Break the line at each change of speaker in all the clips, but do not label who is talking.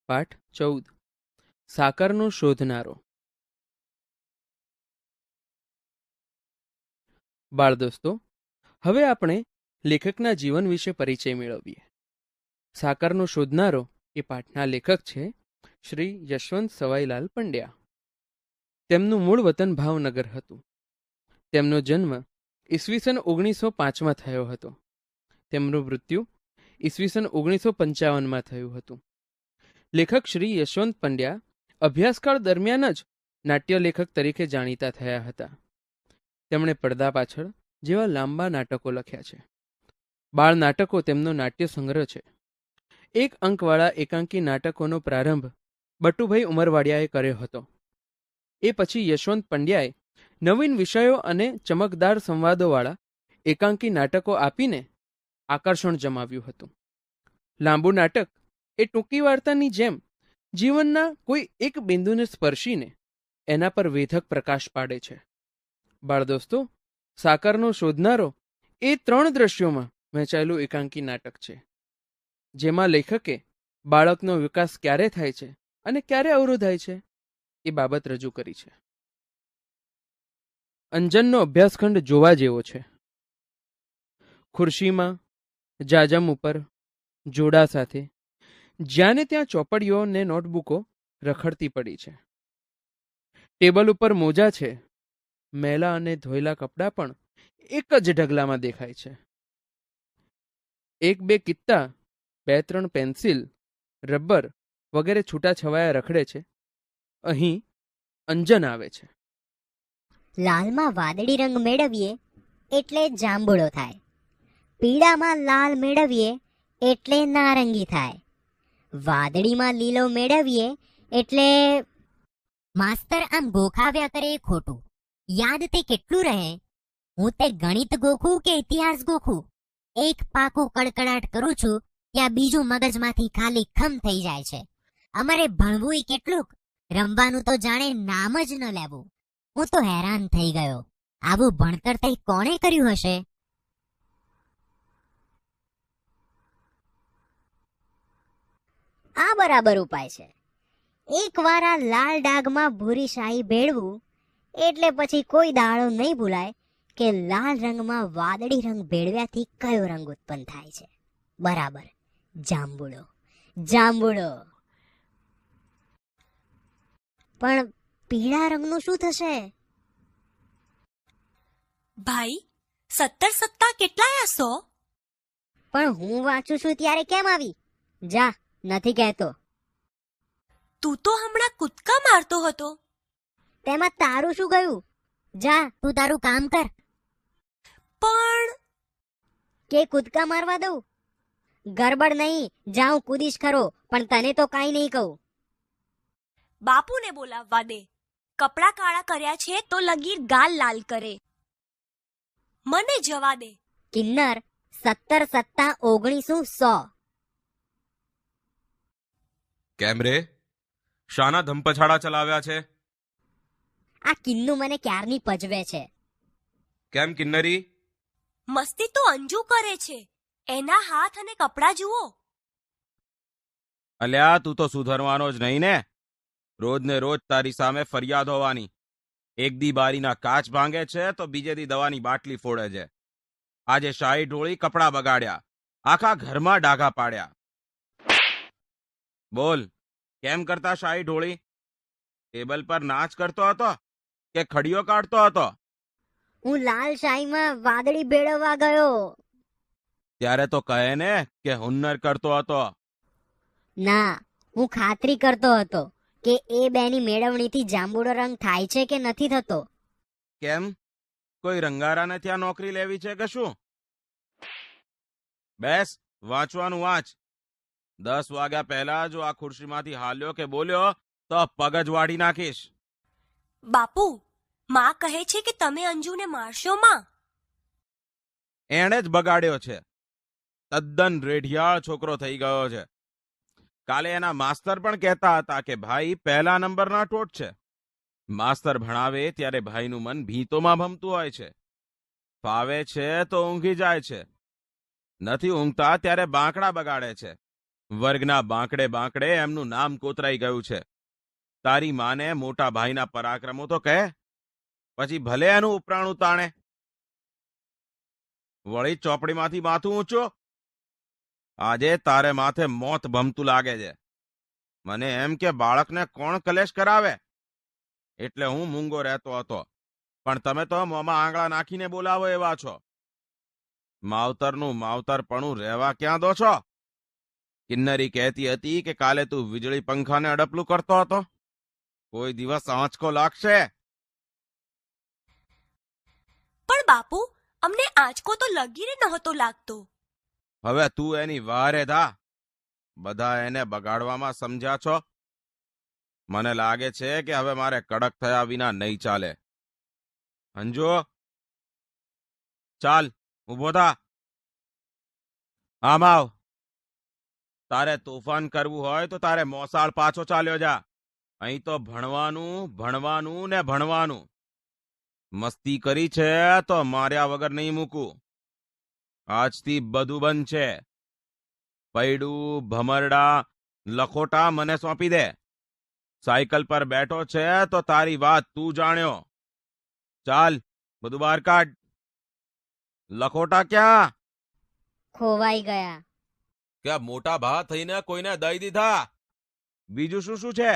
પાઠ 14 સાકરનો શોધનારો. બાળ દોસ્તો, હવે આપણે લેખકના જીવન વિશે પરિચય મેળવીએ. સાકરનો શોધનારો એ પાઠના લેખક છે શ્રી યશવંત સવાઈલાલ પંડ્યા. તેમનું મૂળ વતન ભાવનગર હતું. તેમનો જન્મ ઈસવીસન 1905માં થયો હતો. તેમનું મૃત્યુ ઈસવીસન 1955માં થયું હતું. લેખક શ્રી યશવંત પંડ્યા અભ્યાસકાળ દરમિયાન જ નાટ્ય લેખક તરીકે જાણીતા થયા હતા. તેમણે પડદા પાછળ જેવા લાંબા નાટકો લખ્યા છે. બાળ નાટકો તેમનો નાટ્ય સંગ્રહ છે. એક અંકવાળા એકાંકી નાટકોનો પ્રારંભ બટુભાઈ ઉમરવાડિયાએ કર્યો હતો. એ પછી યશવંત પંડ્યાએ નવીન વિષયો અને ચમકદાર સંવાદોવાળા એકાંકી નાટકો આપીને આકર્ષણ જમાવ્યું હતું. લાંબુ નાટક એ ટૂંકી વાર્તાની જેમ જીવનના કોઈ એક બિંદુને સ્પર્શીને એના પર વેધક પ્રકાશ પાડે છે. બાળ દોસ્તો, સાકરનો શોધનારો એ 3 દ્રશ્યોમાં વહેંચાયેલું એકાંકી નાટક છે, જેમાં લેખકે બાળકનો વિકાસ ક્યારે થાય છે અને ક્યારે અવરોધાય છે એ બાબત રજૂ કરી છે. અંજનનો અભ્યાસખંડ જોવા જેવો છે. ખુરશીમાં જાજમ ઉપર જોડા સાથે જ્યાં ને ત્યાં ચોપડીઓ ને નોટબુકો રખડતી પડી છે. ટેબલ ઉપર મોજા છે. મેલા અને ધોયેલા કપડાં પણ એક જ ઢગલામાં દેખાય છે. 1-2 કિત્તા, 2-3 પેન્સિલ, રબર વગેરે છૂટાછવાયા રખડે છે. અહીં અંજન આવે છે.
લાલમાં વાદળી રંગ મેળવીએ એટલે જાંબુડો થાય. પીળામાં લાલ મેળવીએ એટલે નારંગી થાય. વાદળીમાં લીલો મેળવીએ એટલે માસ્તર આમ ગોખાવ્યા કરે એ ખોટું. યાદ તે કેટલું રહે? હું તે ગણિત ગોખું કે ઇતિહાસ ગોખું? એક પાકું કડકડાટ કરું છું ત્યાં બીજું મગજમાંથી ખાલી ખમ થઈ જાય છે. અમારે ભણવું કેટલુંક, રમવાનું તો જાણે નામ જ ન લેવું. હું તો હેરાન થઈ ગયો. આવું ભણતર તે કોણે કર્યું હશે? આ બરાબર ઉપાય છે. એકવાર આ લાલ ડાઘમાં ભૂરી શાહી ભેળવું એટલે પછી કોઈ દાડો નહીં ભૂલાય કે લાલ રંગમાં વાદળી રંગ ભેળવ્યાથી કયો રંગ ઉત્પન્ન થાય છે. બરાબર, જાંબુડો. જાંબુડો. પણ પીળા રંગનું શું થશે?
ભાઈ, 17 સત્તા કેટલાયા 100?
પણ હું વાંચું છું ત્યારે કેમ આવી? જા, નથી કહેતો.
તું તો હમણાં કૂદકા મારતો હતો.
તેમાં તારું શું ગયું? જા, તું તારું કામ કર.
પણ
કે કૂદકા મારવા દઉં? ગરબડ નહીં, જાઉં કૂદીશ ખરો, પણ તને તો કાંઈ નહીં કહું.
બાપુને બોલાવવા દે. કપડાં કાળા કર્યા છે તો લગીર ગાલ લાલ કરે. મને જવા દે.
કિન્નર, 17 સત્તા 19 100.
કેમ રે? શાના ધમપછાડા ચલાવ્યા છે?
આ કિન્નુ મને ક્યારની પજવે છે.
કેમ કિન્નરી?
મસ્તી તો અંજુ કરે છે. એના હાથ અને કપડાં જુઓ.
અલ્યા, તું તો સુધરવાનો જ નહીં ને. રોજ ને રોજ તારી સામે ફરિયાદ હોવાની. એક દી બારીના કાચ ભાંગે છે તો બીજે દી દવાની બાટલી ફોડે છે. આજે શાહી ઢોળી કપડાં બગાડ્યા, આખા ઘરમાં ડાઘા પાડ્યા. બોલ, કેમ કરતા શાહી ઢોળી? ટેબલ પર નાચ કરતો હતો કે ખડીઓ કાઢતો હતો?
હું લાલ શાહીમાં વાદળી ભેળવવા ગયો.
ત્યારે તો કહે ને કે હુન્નર કરતો હતો.
ના, હું ખાતરી કરતો હતો કે એ બેની મેળવણીથી જાંબુડો રંગ થાય છે કે નથી થતો.
કેમ? કોઈ રંગારાને ત્યાં નોકરી લેવી છે કે શું? બેસ, વાંચવાનું વાંચ. 10 વાગ્યા પહેલા જો આ ખુરશીમાંથી હાલ્યો કે બોલ્યો તો પગ જ વાઢી નાખીશ.
બાપુ, માં કહે છે કે તમે અંજુને મારશો માં.
એણે જ બગાડ્યો છે. તદ્દન રેઢિયાળ છોકરો થઈ ગયો છે. કાલે એના માસ્તર પણ કહેતા હતા કે ભાઈ પહેલા નંબરના ટોટ છે. માસ્તર ભણાવે ત્યારે ભાઈનું મન ભીંતોમાં ભમતું હોય છે. ફાવે છે તો ઊંઘી જાય છે, નથી ઊંઘતા ત્યારે બાંકડા બગાડે છે. વર્ગના બાંકડે બાંકડે એમનું નામ કોતરાઈ ગયું છે. તારી માને મોટા ભાઈના પરાક્રમો તો કહે, પછી ભલે એનું ઉપરાણું તાણે. વળી ચોપડીમાંથી માથું ઊંચો. આજે તારે માથે મોત ભમતું લાગે છે. મને એમ કે બાળકને કોણ કલેશ કરાવે, એટલે હું મૂંગો રહેતો હતો. પણ તમે તો મોંમાં આંગળા નાખીને બોલાવો એવા છો. માવતરનું માવતરપણું રહેવા ક્યાં દો છો? કિન્નરી કહેતી હતી કે કાલે તું વીજળી પંખાને અડપલું કરતો હતો. કોઈ દિવસ આંચકો લાગશે.
પણ બાપુ, અમને આંચકો તો લગીરે નહોતો લાગતો.
હવે તું એની વારે થા. બધા એને બગાડવામાં સમજ્યા છો. મને લાગે છે કે હવે મારે કડક થયા વિના નહીં ચાલે. અંજુ, ચાલ ઊભો થા. આમ આવ. તારે તોફાન કરવું હોય તો તારે મોસાળ પાછો ચાલ્યો જા. અહીં તો ભણવાનું ભણવાનું ને ભણવાનું. મસ્તી કરી છે તો માર્યા વગર નહીં મૂકું. આજથી બધું બંધ છે. પૈડું, ભમરડા, લખોટા મને સોંપી દે. સાયકલ પર બેઠો છે તો તારી વાત તું જાણ્યો. ચાલ બધું બહાર કાઢ. લખોટા ક્યાં?
ખોવાઈ ગયા.
કે મોટા ભા થઈને કોઈને દઈ દીધા? બીજું શું શું છે?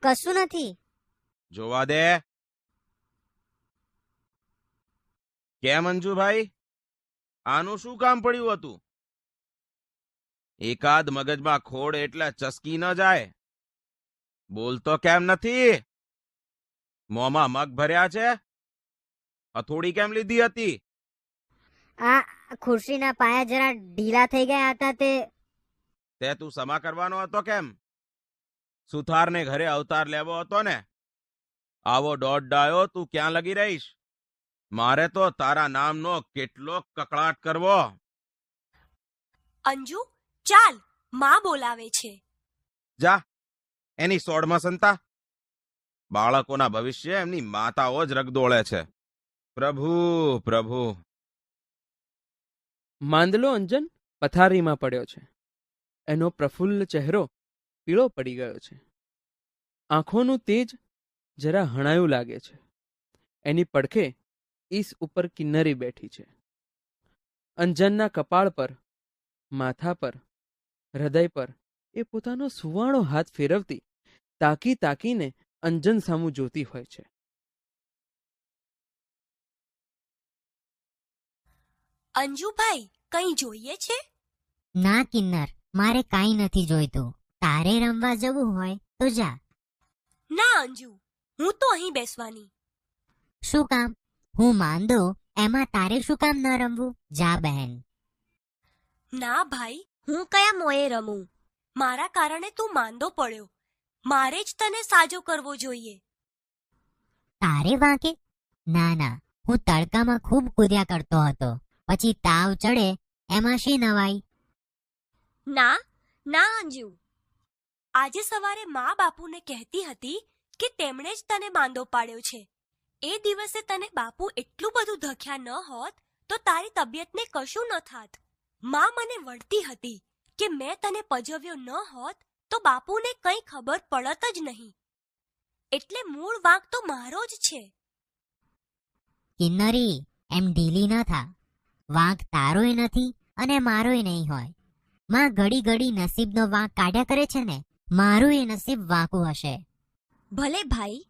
કશું નથી.
જોવા દે. કેમ અંજુભાઈ, આનું શું કામ પડ્યું હતું? એકાદ મગજમાં ખોડ એટલે ચસકી ન જાય. બોલતો કેમ નથી? મોંમાં મગ ભર્યા છે? હથોડી કેમ લીધી હતી?
આ ખુરશીના પાયા જરા ઢીલા થઈ ગયા હતા
તે તું સમા કરવાનો હતો કેમ? સુથારને ઘરે અવતાર લેવો હતો ને? આવો દોઢ ડાયો તું ક્યાં લગી રહીશ? મારે તો તારા નામનો કેટલો કકળાટ કરવો.
અંજુ, ચાલ, માં બોલાવે છે.
જા, એની સોડમાં સંતા. બાળકોના ભવિષ્ય એમની માતાઓ જ રગદોળે છે. પ્રભુ પ્રભુ.
માંદલો અંજન પથારીમાં પડ્યો છે. એનો પ્રફુલ્લ ચહેરો પીળો પડી ગયો છે. આંખોનું તેજ જરા હણાયું લાગે છે. એની પડખે ઈસ ઉપર કિન્નરી બેઠી છે. અંજનના કપાળ પર, માથા પર, હૃદય પર એ પોતાનો સુવાળો હાથ ફેરવતી તાકી તાકીને અંજન સામું જોતી હોય છે.
અંજુભાઈ, કંઈ જોઈએ છે?
ના કિન્નર, મારે કાંઈ નથી જોઈતું. તારે રમવા જવું હોય તો જા.
ના અંજુ, હું તો અહીં બેસવાની.
શું કામ? હું માંદો એમાં તારે શું કામ ન રમવું? જા બહેન.
ના ભાઈ, હું કયા મોએ રમું? મારા કારણે તું માંદો પડ્યો. મારે જ તને સાજો કરવો જોઈએ.
તારે વાંકે? ના ના, હું તડકામાં ખૂબ કૂદ્યા કરતો હતો. પછી તાવ ચડે એમાં શી નવાઈ?
ના ના અંજુ, આજે સવારે મા બાપુને કહેતી હતી કે તેમણે જ તને માંદો પાડ્યો છે. એ દિવસે તને બાપુ એટલું બધું ધક્યા ન હોત તો તારી તબિયતને કશું ન થાત. મા મને વળતી હતી કે મેં તને પજવ્યો ન હોત તો બાપુને કંઈ ખબર પડત જ નહીં. એટલે મૂળ વાંક તો મારો જ છે.
કિન્નરી, એમ ઢીલી ન થા. વાંક તારોય નથી અને મારોય નહીં હોય. માં ઘડી ઘડી નસીબનો વાંક કાઢ્યા કરે છે ને, મારું એ નસીબ વાંકું હશે.
ભલે ભાઈ,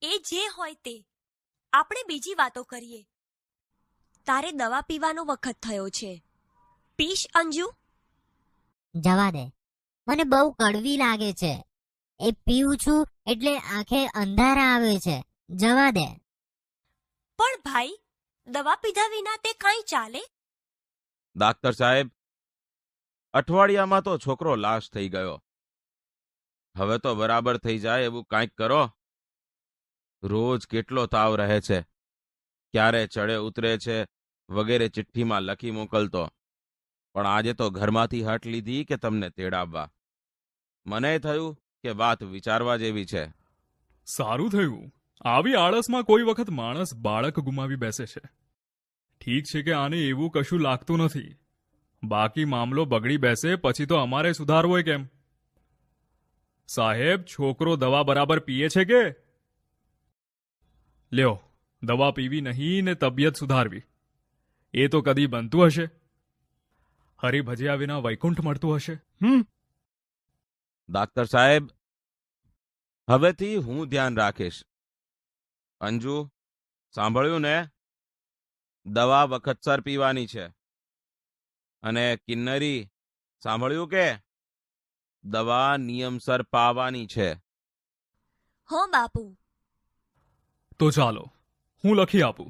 એ જે હોય તે. આપણે બીજી વાતો કરીએ. તારે દવા પીવાનો વખત થયો છે. પીશ અંજુ?
જવા દે, મને બહુ કડવી લાગે છે. એ પીવું છું એટલે આંખે અંધારા આવે છે. જવા દે.
પણ ભાઈ, દવા પીધા વિના તે કાંઈ ચાલે?
ડાક્ટર સાહેબ, અઠવાડિયામાં તો છોકરો લાશ થઈ ગયો. હવે તો બરાબર થઈ જાય એવું કાંઈક કરો. રોજ કેટલો તાવ રહે છે, ક્યારે ચડે ઉતરે છે વગેરે ચિઠ્ઠીમાં લખી મોકલતો. પણ આજે તો ઘરમાંથી હટ લીધી કે તમને તેડાવવા. મને થયું કે વાત વિચારવા જેવી છે.
સારું થયું. આવી આળસમાં કોઈ વખત માણસ બાળક ગુમાવી બેસે છે. ઠીક છે કે આને એવું કશું લાગતું નથી. બાકી મામલો બગડી બેસે પછી તો અમારે સુધારવો કેમ? સાહેબ, છોકરો દવા બરાબર પીએ છે કે? લ્યો, દવા પીવી નહીં ને તબિયત સુધારવી, એ તો કદી બનતું હશે? હરિભજ્યા વિના વૈકુંઠ મળતું હશે?
ડાક્ટર સાહેબ, હવેથી હું ધ્યાન રાખીશ. અંજુ, સાંભળ્યું ને? દવા વખતસર પીવાની છે. અને કિન્નરી, સાંભળ્યું કે? દવા નિયમસર પાવાની છે.
હો બાપુ.
તો ચાલો, હું લખી આપું.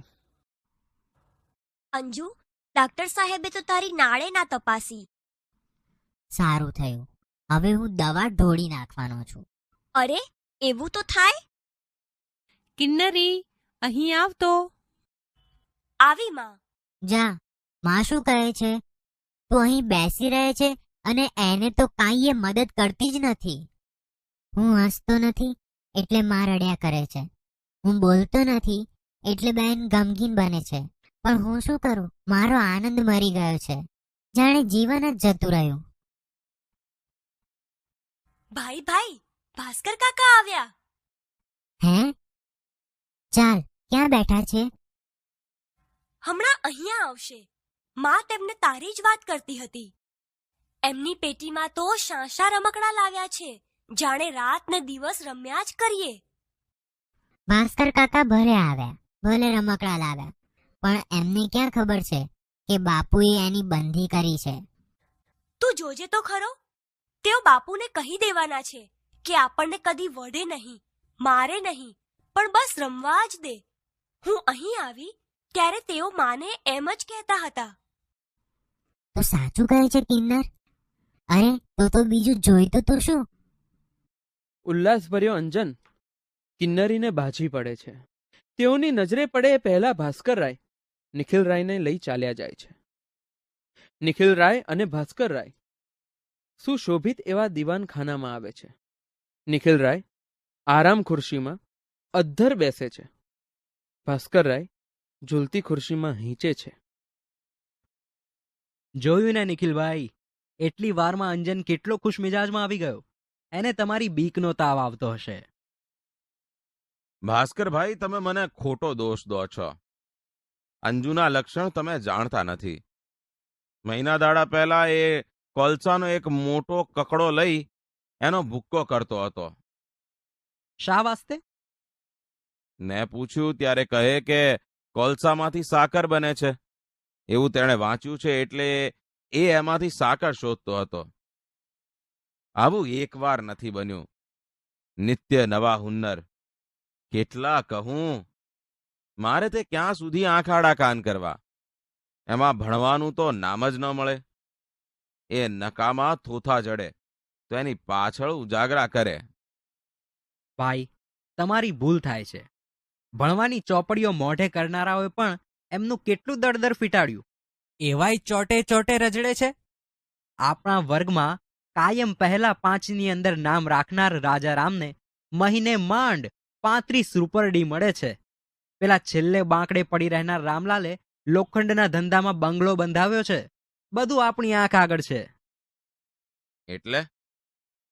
અંજુ, ડાક્ટર સાહેબે તો તારી નાળે ના તપાસી.
સારું થયું. હવે હું દવા ઢોળી નાખવાનો છું.
અરે, એવું તો થાય?
કિન્નરી, અહીં આવ તો.
આવી માં.
જા, માં શું કહે છે? તું અહીં બેસી રહે છે અને એને તો કાંઈ મદદ કરતી જ નથી. હું હસતો નથી એટલે માં રડ્યા કરે છે. હું બોલતો નથી એટલે બેન ગમગીન બને છે. પણ હું શું કરું? મારો આનંદ મરી ગયો છે, જાણે જીવન જ જતું રહ્યું.
ભાઈ ભાઈ, ભાસ્કર કાકા આવ્યા.
હે? ચાલ, ક્યાં બેઠા છે?
હમણાં અહીંયા આવશે. માં તેમને તારી જ વાત કરતી હતી. એમની પેટીમાં તો શાંશા રમકડા લાવ્યા છે, જાણે રાત ને દિવસ રમ્યા જ કરીએ.
ભાસ્કર કાકા ભલે આવ્યા, ભલે રમકડા લાવ્યા, પણ એમને ક્યાં ખબર છે કે બાપુએ એની બંધી કરી છે.
તું જોજે તો ખરો. તેઓ બાપુને કહી દેવાના છે કે આપણને કદી વઢે નહીં, મારે નહીં, પણ બસ રમવા જ દે. હું અહીં આવી ત્યારે તેઓ માને એમ જ કહેતા હતા.
તો સાચું કહે છે કિન્નર? અરે, તો બીજું જોઈતું તો શું?
ઉલ્લાસભર્યો અંજન કિન્નરીને બાજી પડે છે. તેઓની નજરે પડે એ પહેલા ભાસ્કર રાય નિખિલ રાયને લઈ ચાલ્યા જાય છે. નિખિલ રાય અને ભાસ્કર રાય સુશોભિત એવા દીવાનખાનામાં આવે છે. નિખિલ રાય આરામ ખુરશીમાં અદ્ધર બેસે છે. ભાસ્કર રાય ઝૂલતી ખુરશીમાં હીંચે છે.
જોયું ને નિખિલભાઈ, એટલી વારમાં અંજન કેટલો ખુશ મિજાજમાં આવી ગયો. એને તમારી બીકનો તાવ આવતો હશે.
ભાસ્કરભાઈ, તમે મને ખોટો દોષ દો છો. અંજુના લક્ષણ તમે જાણતા નથી. મહિના દાડા પહેલા એ કોલસાનો એક મોટો કકડો લઈ એનો ભૂક્કો કરતો હતો.
શા વાસ્તે?
ને પૂછ્યું ત્યારે કહે કે કોલસામાંથી સાકર બને છે. એવું તેણે વાંચ્યું છે એટલે એ એમાંથી સાકર શોધતો હતો. આવું એકવાર નથી બન્યું. નિત્ય નવા હુન્નર. કેટલા કહું, મારે તે ક્યાં સુધી આંખ આડા કાન કરવા? એમાં ભણવાનું તો નામ જ ન મળે. એ નકામા થોથા જડે તો એની પાછળ ઉજાગરા કરે.
ભાઈ, તમારી ભૂલ થાય છે. ભણવાની ચોપડીઓ મોઢે કરનારાઓએ પણ એમનું કેટલું દળદર ફીટાડ્યું. એવાય ચોટે ચોટે રજડે છે. આપણા વર્ગમાં કાયમ પહેલા 5ની અંદર નામ રાખનાર રાજારામને મહિને માંડ 35 રૂપરડી મળે છે. પેલા છેલ્લે બાંકડે પડી રહેનાર રામલાલે લોખંડના ધંધામાં બંગલો બંધાવ્યો છે. બધું આપણી આંખ આગળ છે.
એટલે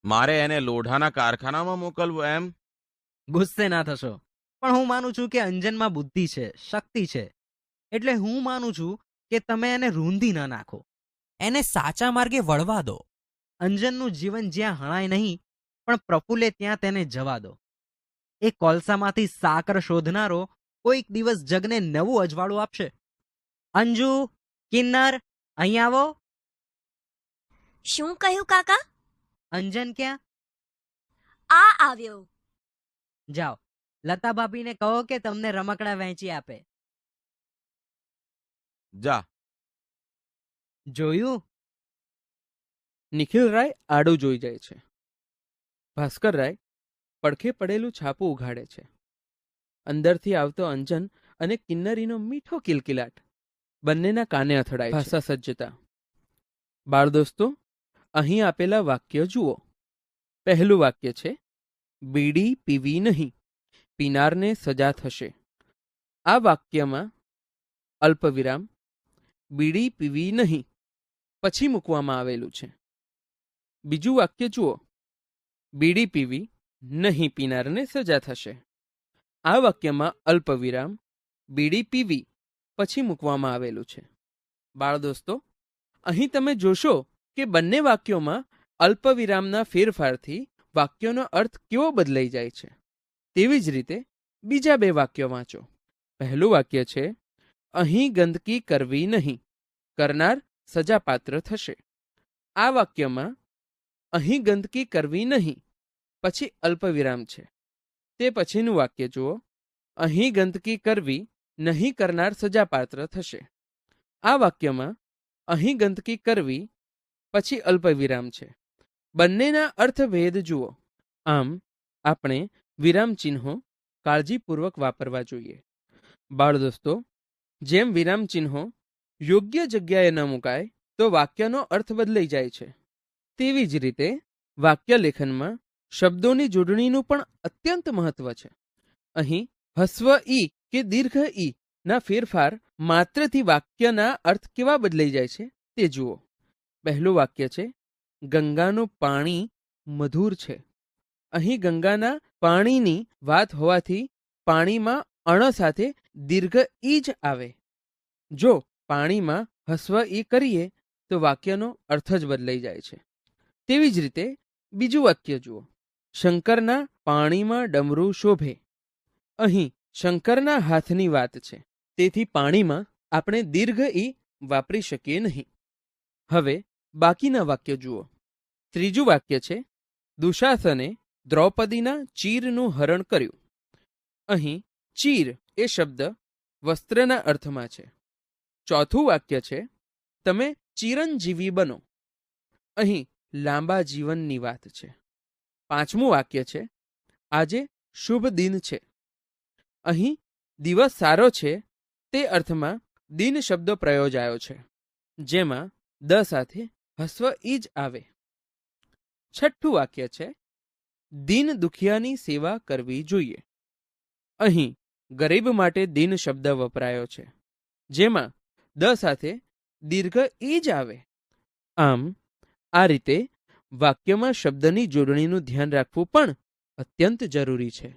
મારે એને લોઢાના કારખાનામાં મોકલવું એમ?
ગુસ્સે ના થશો, પણ હું માનું છું કે અંજનમાં બુદ્ધિ છે, શક્તિ છે. એટલે હું માનું છું કે તમે એને રૂંધી ન નાખો. એને સાચા માર્ગે વળવા દો. અંજનનું જીવન જ્યાં હણાય નહીં પણ પ્રફુલ્લે ત્યાં તેને જવા દો. એ કોલસામાંથી સાકર શોધનારો કોઈક દિવસ જગને નવું અજવાળું આપશે. અંજુ, કિન્નર, અહીં આવો.
શું કહ્યું કાકા?
અંજન ક્યાં?
આ આવ્યો.
જાઓ, લતા ભાભીને કહો કે તમને રમકડા વહેંચી આપે.
જા.
જોયું?
નિખિલ રાય આડું જોઈ જાય છે. ભાસ્કર રાય પડખે પડેલું છાપું ઉઘાડે છે. અંદરથી આવતો અંજન અને કિન્નરીનો મીઠો કિલકિલાટ બંનેના કાને અથડાય છે. ભાષા સજ્જતા. બાળ દોસ્તો, અહીં આપેલા વાક્ય જુઓ. પહેલું વાક્ય છે, બીડી પીવી નહીં, પીનારને સજા થશે. આ વાક્યમાં અલ્પવિરામ, બીડી પીવી નહીં પછી મૂકવામાં આવેલું છે. બીજું વાક્ય જુઓ, બીડી પીવી નહીં પીનારને સજા થશે. આ વાક્યમાં અલ્પવિરામ બીડી પીવી પછી મૂકવામાં આવેલું છે. બાળ દોસ્તો, અહીં તમે જોશો કે બંને વાક્યોમાં અલ્પવિરામના ફેરફારથી વાક્યોનો અર્થ કેવો બદલાઈ જાય છે. તેવી જ રીતે બીજા બે વાક્યો વાંચો. પહેલું વાક્ય છે, અહીં ગંદકી કરવી નહીં, કરનાર સજાપાત્ર થશે. આ વાક્યમાં અહીં ગંદકી કરવી નહીં પછી અલ્પવિરામ છે. તે પછીનું વાક્ય જુઓ, અહીં ગંદકી કરવી નહીં કરનાર સજાપાત્ર થશે. આ વાક્યમાં અહીં ગંદકી કરવી પછી અલ્પવિરામ છે. બંનેના અર્થભેદ જુઓ. આમ આપણે વિરામ ચિહ્નો કાળજીપૂર્વક વાપરવા જોઈએ. બાળ દોસ્તો, જેમ વિરામ ચિહ્નો યોગ્ય જગ્યાએ ન મુકાય તો વાક્યનો અર્થ બદલાઈ જાય છે. તેવી જ રીતે વાક્ય લેખનમાં શબ્દોની જોડણીનું પણ અત્યંત મહત્વ છે. અહીં હસ્વ ઈ કે દીર્ઘ ઈ ના ફેરફાર માત્રથી વાક્યના અર્થ કેવા બદલાઈ જાય છે તે જુઓ. પહેલું વાક્ય છે, ગંગાનું પાણી મધુર છે. અહીં ગંગાના પાણીની વાત હોવાથી પાણીમાં અણ સાથે દીર્ઘ ઈ જ આવે. જો પાણીમાં હસ્વ ઈ કરીએ તો વાક્યનો અર્થ જ બદલાઈ જાય છે. તેવી જ રીતે બીજું વાક્ય જુઓ, શંકરના પાણીમાં ડમરું શોભે. અહીં શંકરના હાથની વાત છે, તેથી પાણીમાં આપણે દીર્ઘ ઈ વાપરી શકીએ નહીં. હવે બાકીના વાક્ય જુઓ. ત્રીજું વાક્ય છે, દુશાસને દ્રૌપદીના ચીરનું હરણ કર્યું. અહીં ચીર એ શબ્દ વસ્ત્રના અર્થમાં છે. ચોથું વાક્ય છે, તમે ચિરંજીવી બનો. અહીં લાંબા જીવનની વાત છે. પાંચમું વાક્ય છે, આજે શુભ દિન છે. અહીં દિવસ સારો છે તે અર્થમાં દિન શબ્દ પ્રયોજાયો છે, જેમાં દ સાથે હસ્વ ઈ જ આવે. છઠ્ઠું વાક્ય છે, દીન દુખિયાની સેવા કરવી જોઈએ. અહીં ગરીબ માટે દીન શબ્દ વપરાયો છે, જેમાં દ સાથે દીર્ઘ ઈ જ આવે. આમ આ રીતે વાક્યમાં શબ્દની જોડણીનું ધ્યાન રાખવું પણ અત્યંત જરૂરી છે.